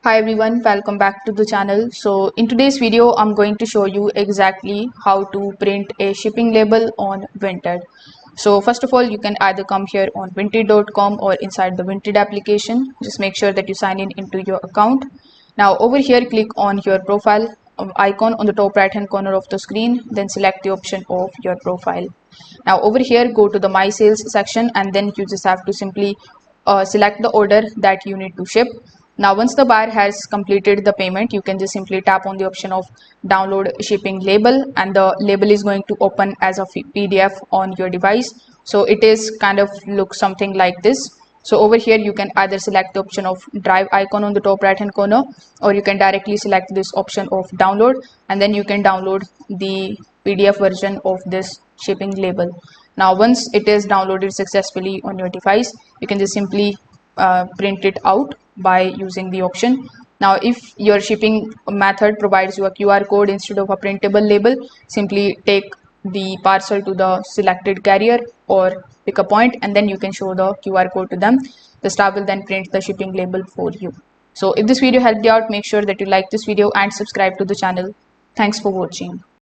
Hi everyone, welcome back to the channel. So in today's video, I'm going to show you exactly how to print a shipping label on Vinted. So first of all, you can either come here on vinted.com or inside the Vinted application. Just make sure that you sign in into your account. Now over here, click on your profile icon on the top right hand corner of the screen, then select the option of your profile. Now over here, go to the My Sales section and then you just have to simply select the order that you need to ship. Now once the buyer has completed the payment, you can just simply tap on the option of download shipping label, and the label is going to open as a PDF on your device. So it is kind of looks something like this. So over here you can either select the option of drive icon on the top right hand corner, or you can directly select this option of download, and then you can download the PDF version of this shipping label. Now once it is downloaded successfully on your device, you can just simply print it out by using the option. Now if your shipping method provides you a QR code instead of a printable label, simply take the parcel to the selected carrier or pick a point, and then you can show the QR code to them. The staff will then print the shipping label for you. So if this video helped you out, make sure that you like this video and subscribe to the channel. Thanks for watching.